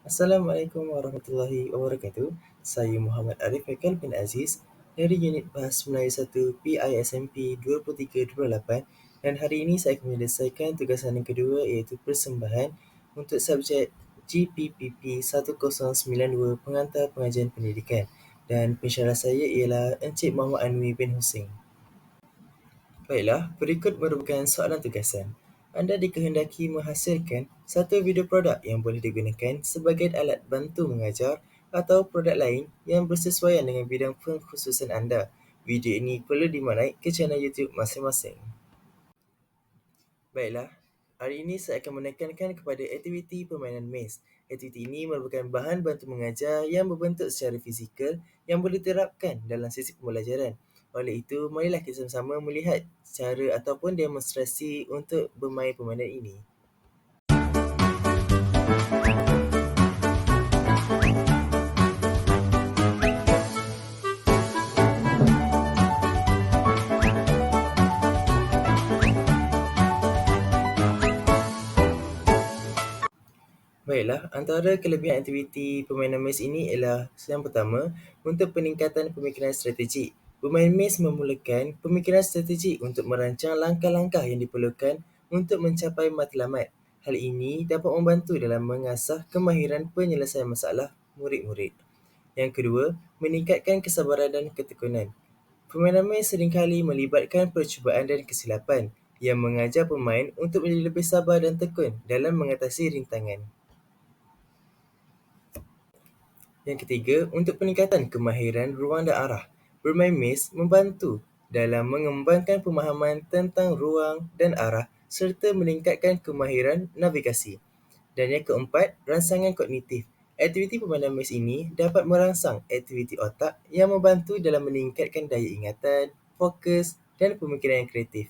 Assalamualaikum warahmatullahi wabarakatuh. Saya Muhammad Arif Haikal bin Aziz dari unit Bahasa Melayu 1 PISMP 2328 dan hari ini saya akan menyelesaikan tugasan yang kedua iaitu persembahan untuk subjek GPPP 1092 Pengantar Pengajian Pendidikan dan pensyarah saya ialah Encik Muhammad Anwi bin Hussein. Baiklah, berikut merupakan soalan tugasan. Anda dikehendaki menghasilkan satu video produk yang boleh digunakan sebagai alat bantu mengajar atau produk lain yang bersesuaian dengan bidang pengkhususan anda. Video ini perlu dimaknai ke channel YouTube masing-masing. Baiklah, hari ini saya akan menekankan kepada aktiviti permainan mes. Aktiviti ini merupakan bahan bantu mengajar yang berbentuk secara fizikal yang boleh diterapkan dalam sesi pembelajaran. Oleh itu, marilah kita sama-sama melihat cara ataupun demonstrasi untuk bermain permainan ini. Baiklah, antara kelebihan aktiviti permainan mes ini ialah yang pertama, untuk peningkatan pemikiran strategik. Bermain mes memulakan pemikiran strategik untuk merancang langkah-langkah yang diperlukan untuk mencapai matlamat. Hal ini dapat membantu dalam mengasah kemahiran penyelesaian masalah murid-murid. Yang kedua, meningkatkan kesabaran dan ketekunan. Permainan mes seringkali melibatkan percubaan dan kesilapan yang mengajar pemain untuk menjadi lebih sabar dan tekun dalam mengatasi rintangan. Yang ketiga, untuk peningkatan kemahiran ruang dan arah. Bermain mes membantu dalam mengembangkan pemahaman tentang ruang dan arah serta meningkatkan kemahiran navigasi. Dan yang keempat, rangsangan kognitif. Aktiviti permainan mes ini dapat merangsang aktiviti otak yang membantu dalam meningkatkan daya ingatan, fokus dan pemikiran yang kreatif.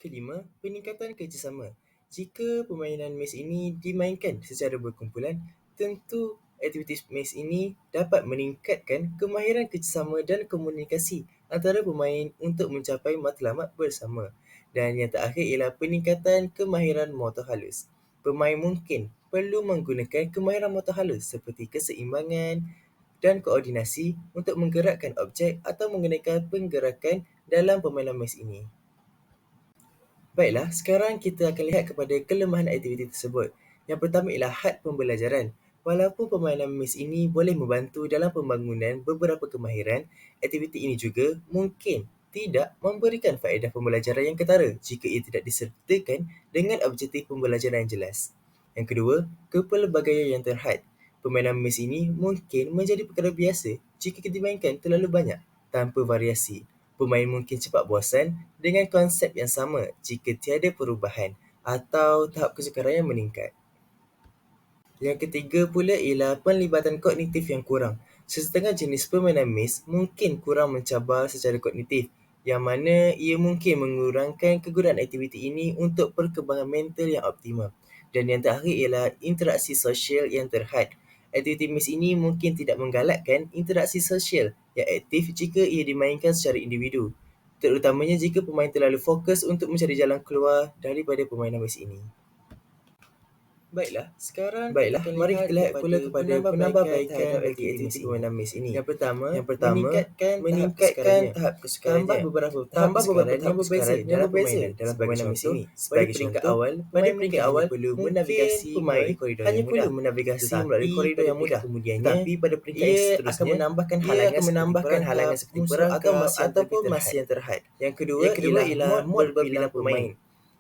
Kelima, peningkatan kerjasama. Jika permainan mes ini dimainkan secara berkumpulan, tentu aktiviti mes ini dapat meningkatkan kemahiran kerjasama dan komunikasi antara pemain untuk mencapai matlamat bersama. Dan yang terakhir ialah peningkatan kemahiran motor halus. Pemain mungkin perlu menggunakan kemahiran motor halus seperti keseimbangan dan koordinasi untuk menggerakkan objek atau menggunakan penggerakan dalam permainan mes ini. Baiklah, sekarang kita akan lihat kepada kelemahan aktiviti tersebut. Yang pertama ialah had pembelajaran. Walaupun permainan mes ini boleh membantu dalam pembangunan beberapa kemahiran, aktiviti ini juga mungkin tidak memberikan faedah pembelajaran yang ketara jika ia tidak disertakan dengan objektif pembelajaran yang jelas. Yang kedua, kepelbagaian yang terhad. Permainan mes ini mungkin menjadi perkara biasa jika dimainkan terlalu banyak tanpa variasi. Pemain mungkin cepat bosan dengan konsep yang sama jika tiada perubahan atau tahap kesukaran yang meningkat. Yang ketiga pula ialah penlibatan kognitif yang kurang. Sesetengah jenis permainan mes mungkin kurang mencabar secara kognitif, yang mana ia mungkin mengurangkan kegunaan aktiviti ini untuk perkembangan mental yang optimal. Dan yang terakhir ialah interaksi sosial yang terhad. Aktiviti mes ini mungkin tidak menggalakkan interaksi sosial yang aktif jika ia dimainkan secara individu, terutamanya jika pemain terlalu fokus untuk mencari jalan keluar daripada permainan mes ini. Baiklah, mari kita lihat pula kepada penambahbaikan bagi aktiviti permainan mes ini. Yang pertama, meningkatkan tahap kesukarannya. Tambah beberapa tahap kesukaran dalam permainan mes ini. Sebagai peringkat awal, pada peringkat awal perlu menavigasi melalui koridor yang mudah. Melalui koridor yang mudah. Tetapi pada peringkat yang seterusnya, ia akan menambahkan halangan seperti perangkap ataupun masa yang terhad. Yang kedua ialah mod berpilihan pemain.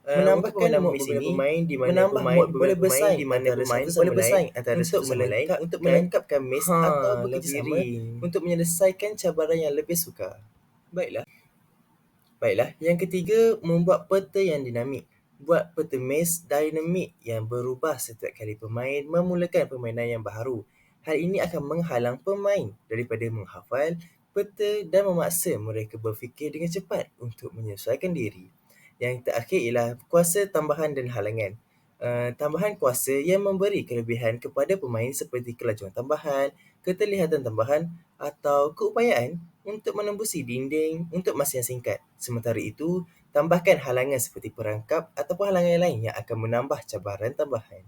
Menambahkan mod beberapa pemain di mana pemain boleh bersaing antara satu sama lain untuk melengkapkan mes atau bekerjasama untuk menyelesaikan cabaran yang lebih sukar. Baiklah, yang ketiga, membuat peta yang dinamik. Buat peta mes dinamik yang berubah setiap kali pemain memulakan permainan yang baharu. Hal ini akan menghalang pemain daripada menghafal peta dan memaksa mereka berfikir dengan cepat untuk menyesuaikan diri. Yang terakhir ialah kuasa tambahan dan halangan. Tambahan kuasa yang memberi kelebihan kepada pemain seperti kelajuan tambahan, keterlihatan tambahan atau keupayaan untuk menembusi dinding untuk masa yang singkat. Sementara itu, tambahkan halangan seperti perangkap ataupun halangan lain yang akan menambah cabaran tambahan.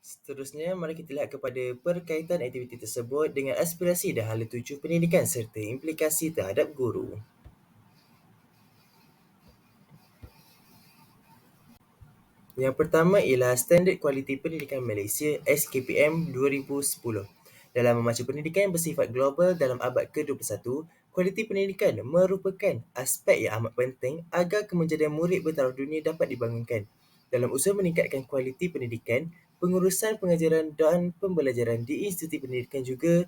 Seterusnya, mari kita lihat kepada perkaitan aktiviti tersebut dengan aspirasi dan hala tuju pendidikan serta implikasi terhadap guru. Yang pertama ialah Standard Kualiti Pendidikan Malaysia SKPM 2010. Dalam memacu pendidikan yang bersifat global dalam abad ke-21, kualiti pendidikan merupakan aspek yang amat penting agar kemenjadian murid bertaraf dunia dapat dibangunkan. Dalam usaha meningkatkan kualiti pendidikan, pengurusan pengajaran dan pembelajaran di institusi pendidikan juga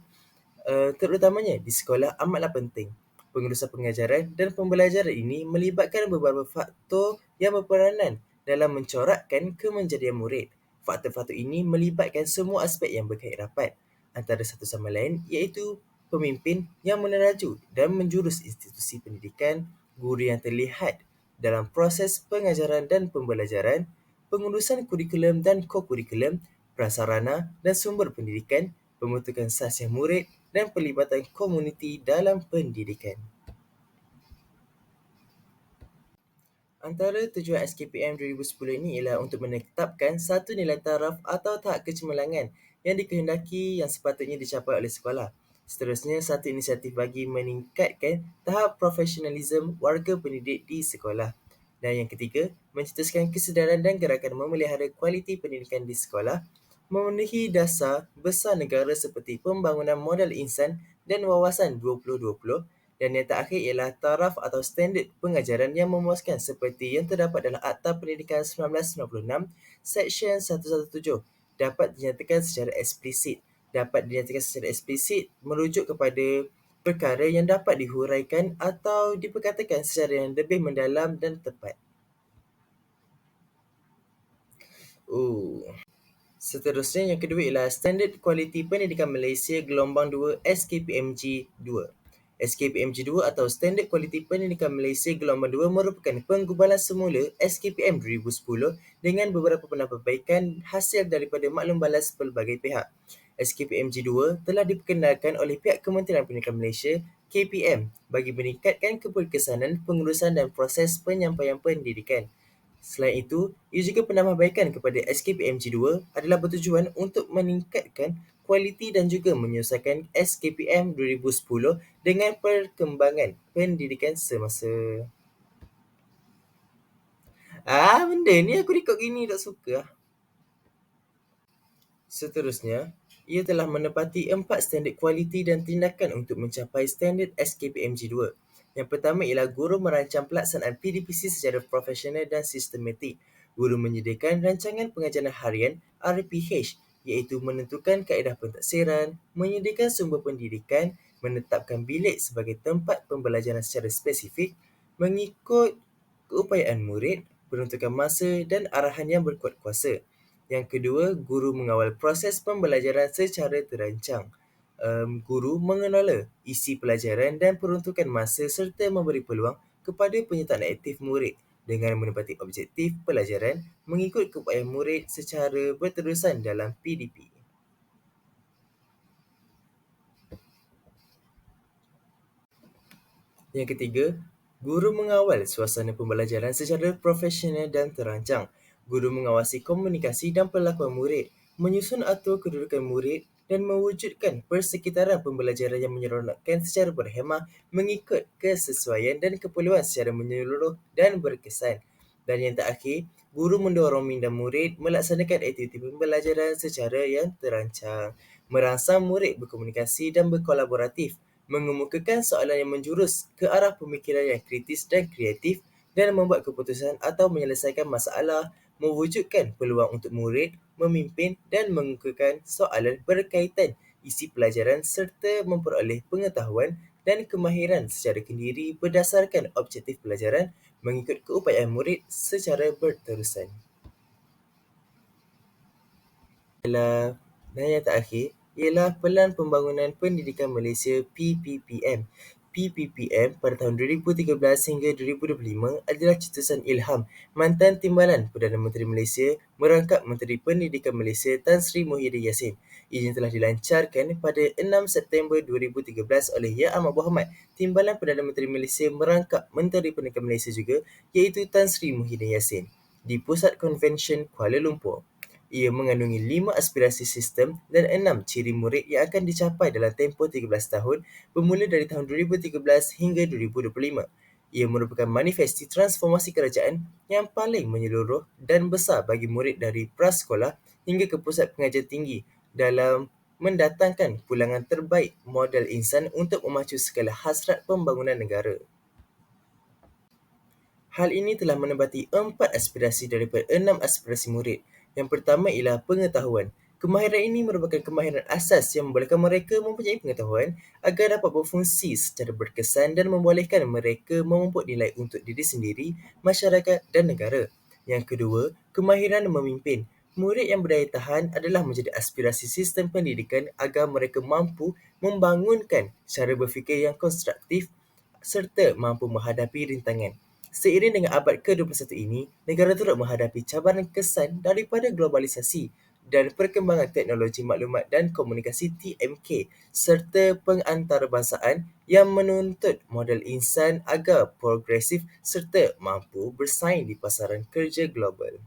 terutamanya di sekolah amatlah penting. Pengurusan pengajaran dan pembelajaran ini melibatkan beberapa faktor yang berperanan dalam mencorakkan kemenjadian murid. Faktor-faktor ini melibatkan semua aspek yang berkait rapat antara satu sama lain, iaitu pemimpin yang meneraju dan menjurus institusi pendidikan, guru yang terlihat dalam proses pengajaran dan pembelajaran, pengurusan kurikulum dan ko-kurikulum, prasarana dan sumber pendidikan, pembentukan sasiah murid dan pelibatan komuniti dalam pendidikan. Antara tujuan SKPM 2010 ini ialah untuk menetapkan satu nilai taraf atau tahap kecemerlangan yang dikehendaki yang sepatutnya dicapai oleh sekolah. Seterusnya, satu inisiatif bagi meningkatkan tahap profesionalisme warga pendidik di sekolah. Dan yang ketiga, mencetuskan kesedaran dan gerakan memelihara kualiti pendidikan di sekolah, memenuhi dasar besar negara seperti pembangunan modal insan dan wawasan 2020, dan yang terakhir ialah taraf atau standard pengajaran yang memuaskan seperti yang terdapat dalam Akta Pendidikan 1996, Seksyen 117, dapat dinyatakan secara eksplisit merujuk kepada perkara yang dapat dihuraikan atau diperkatakan secara yang lebih mendalam dan tepat. Seterusnya, yang kedua ialah Standard Kualiti Pendidikan Malaysia Gelombang 2 SKPMG 2. SKPMG 2 atau Standard Kualiti Pendidikan Malaysia Gelombang 2 merupakan penggubalan semula SKPM 2010 dengan beberapa penambahbaikan hasil daripada maklum balas pelbagai pihak. SKPMG 2 telah diperkenalkan oleh pihak Kementerian Pendidikan Malaysia KPM bagi meningkatkan keberkesanan pengurusan dan proses penyampaian pendidikan. Selain itu, ia juga penambahbaikan kepada SKPMG 2 adalah bertujuan untuk meningkatkan kualiti dan juga menyelesaikan SKPM 2010 dengan perkembangan pendidikan semasa. Benda ni aku rekod gini tak suka. Seterusnya, ia telah menepati 4 standard kualiti dan tindakan untuk mencapai standard SKPMG 2. Yang pertama ialah guru merancang pelaksanaan PDPC secara profesional dan sistematik. Guru menyediakan rancangan pengajaran harian RPH, iaitu menentukan kaedah pentadsiran, menyediakan sumber pendidikan, menetapkan bilik sebagai tempat pembelajaran secara spesifik, mengikut keupayaan murid, peruntukan masa dan arahan yang berkuat kuasa. Yang kedua, guru mengawal proses pembelajaran secara terancang. Guru mengelola isi pelajaran dan peruntukan masa serta memberi peluang kepada penyertaan aktif murid dengan menepati objektif pelajaran mengikut keupayaan murid secara berterusan dalam PDP. Yang ketiga, guru mengawal suasana pembelajaran secara profesional dan terancang. Guru mengawasi komunikasi dan perlakuan murid, menyusun atur kedudukan murid dan mewujudkan persekitaran pembelajaran yang menyeronokkan secara berhemah mengikut kesesuaian dan keperluan secara menyeluruh dan berkesan. Dan yang terakhir, guru mendorong minda murid melaksanakan aktiviti pembelajaran secara yang terancang, merangsang murid berkomunikasi dan berkolaboratif, mengemukakan soalan yang menjurus ke arah pemikiran yang kritis dan kreatif dan membuat keputusan atau menyelesaikan masalah, mewujudkan peluang untuk murid, memimpin dan mengemukakan soalan berkaitan isi pelajaran serta memperoleh pengetahuan dan kemahiran secara kendiri berdasarkan objektif pelajaran mengikut keupayaan murid secara berterusan. Dan yang terakhir ialah Pelan Pembangunan Pendidikan Malaysia PPPM. PPPM pada tahun 2013 hingga 2025 adalah cetusan ilham mantan Timbalan Perdana Menteri Malaysia merangkap Menteri Pendidikan Malaysia Tan Sri Muhyiddin Yassin. Ianya telah dilancarkan pada 6 September 2013 oleh Yang Amat Berhormat Timbalan Perdana Menteri Malaysia merangkap Menteri Pendidikan Malaysia juga iaitu Tan Sri Muhyiddin Yassin di Pusat Convention Kuala Lumpur. Ia mengandungi 5 aspirasi sistem dan 6 ciri murid yang akan dicapai dalam tempoh 13 tahun bermula dari tahun 2013 hingga 2025. Ia merupakan manifesti transformasi kerajaan yang paling menyeluruh dan besar bagi murid dari prasekolah hingga ke pusat pengajian tinggi dalam mendatangkan pulangan terbaik modal insan untuk memacu segala hasrat pembangunan negara. Hal ini telah menempati 4 aspirasi daripada 6 aspirasi murid. Yang pertama ialah pengetahuan. Kemahiran ini merupakan kemahiran asas yang membolehkan mereka mempunyai pengetahuan agar dapat berfungsi secara berkesan dan membolehkan mereka memupuk nilai untuk diri sendiri, masyarakat dan negara. Yang kedua, kemahiran memimpin. Murid yang berdaya tahan adalah menjadi aspirasi sistem pendidikan agar mereka mampu membangunkan cara berfikir yang konstruktif serta mampu menghadapi rintangan. Seiring dengan abad ke-21 ini, negara turut menghadapi cabaran kesan daripada globalisasi dan perkembangan teknologi maklumat dan komunikasi TMK serta pengantarabangsaan yang menuntut modal insan agar progresif serta mampu bersaing di pasaran kerja global.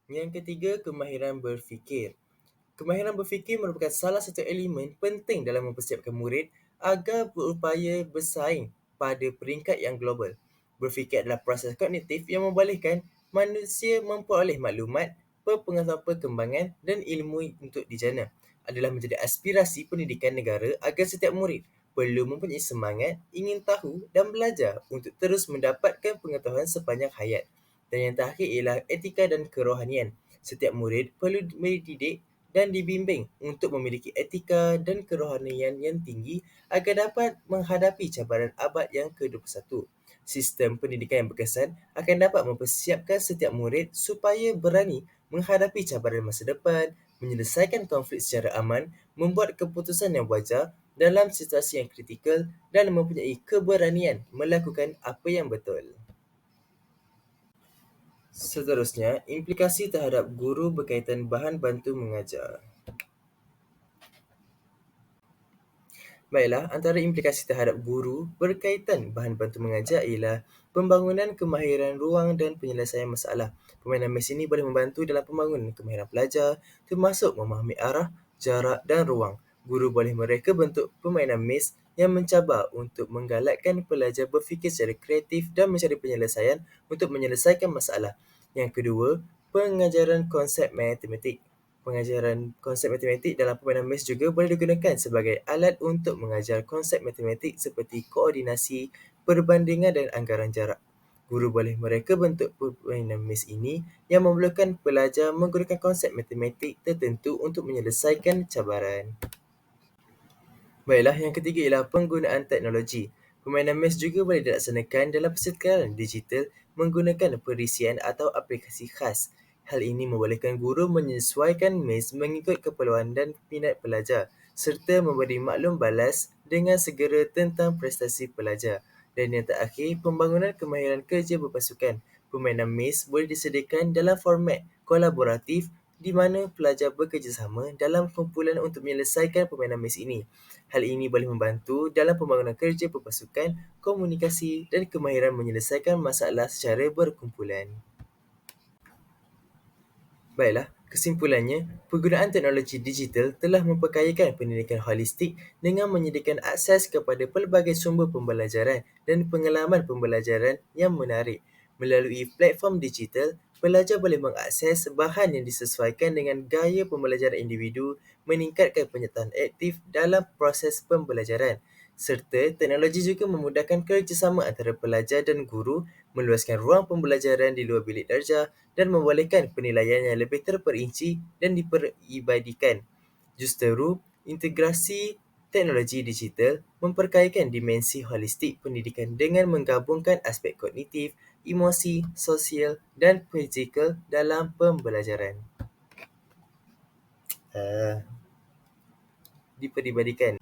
Yang ketiga, kemahiran berfikir. Kemahiran berfikir merupakan salah satu elemen penting dalam mempersiapkan murid agar berupaya bersaing pada peringkat yang global. Berfikir adalah proses kognitif yang membolehkan manusia memperoleh maklumat, pengetahuan perkembangan dan ilmu untuk dijana. Adalah menjadi aspirasi pendidikan negara agar setiap murid perlu mempunyai semangat, ingin tahu dan belajar untuk terus mendapatkan pengetahuan sepanjang hayat. Dan yang terakhir ialah etika dan kerohanian. Setiap murid perlu dididik dan dibimbing untuk memiliki etika dan kerohanian yang tinggi agar dapat menghadapi cabaran abad yang ke-21. Sistem pendidikan yang berkesan akan dapat mempersiapkan setiap murid supaya berani menghadapi cabaran masa depan, menyelesaikan konflik secara aman, membuat keputusan yang wajar dalam situasi yang kritikal dan mempunyai keberanian melakukan apa yang betul. Seterusnya, implikasi terhadap guru berkaitan bahan bantu mengajar. Baiklah, antara implikasi terhadap guru berkaitan bahan bantu mengajar ialah pembangunan kemahiran ruang dan penyelesaian masalah. Permainan mes ini boleh membantu dalam pembangunan kemahiran pelajar, termasuk memahami arah, jarak dan ruang. Guru boleh mereka bentuk permainan mes yang mencabar untuk menggalakkan pelajar berfikir secara kreatif dan mencari penyelesaian untuk menyelesaikan masalah. Yang kedua, pengajaran konsep matematik. Pengajaran konsep matematik dalam permainan mes juga boleh digunakan sebagai alat untuk mengajar konsep matematik seperti koordinasi, perbandingan dan anggaran jarak. Guru boleh mereka bentuk permainan mes ini yang memerlukan pelajar menggunakan konsep matematik tertentu untuk menyelesaikan cabaran. Baiklah, yang ketiga ialah penggunaan teknologi. Permainan mes juga boleh dilaksanakan dalam persekitaran digital menggunakan perisian atau aplikasi khas. Hal ini membolehkan guru menyesuaikan mes mengikut keperluan dan minat pelajar serta memberi maklum balas dengan segera tentang prestasi pelajar. Dan yang terakhir, pembangunan kemahiran kerja berpasukan. Permainan mes boleh disediakan dalam format kolaboratif di mana pelajar bekerjasama dalam kumpulan untuk menyelesaikan permainan mes ini. Hal ini boleh membantu dalam pembangunan kerja berpasukan, komunikasi dan kemahiran menyelesaikan masalah secara berkumpulan. Baiklah, kesimpulannya, penggunaan teknologi digital telah memperkayakan pendidikan holistik dengan menyediakan akses kepada pelbagai sumber pembelajaran dan pengalaman pembelajaran yang menarik. Melalui platform digital, pelajar boleh mengakses bahan yang disesuaikan dengan gaya pembelajaran individu, meningkatkan penyertaan aktif dalam proses pembelajaran. Serta teknologi juga memudahkan kerjasama antara pelajar dan guru, meluaskan ruang pembelajaran di luar bilik darjah dan membolehkan penilaian yang lebih terperinci dan diperibadikan. Justeru, integrasi teknologi digital memperkayakan dimensi holistik pendidikan dengan menggabungkan aspek kognitif, emosi, sosial dan fizikal dalam pembelajaran. Diperibadikan.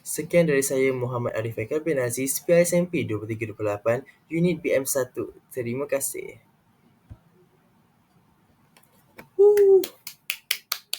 Sekian dari saya Muhammad Arif Haikal bin Aziz, PISMP 2328, Unit BM1. Terima kasih.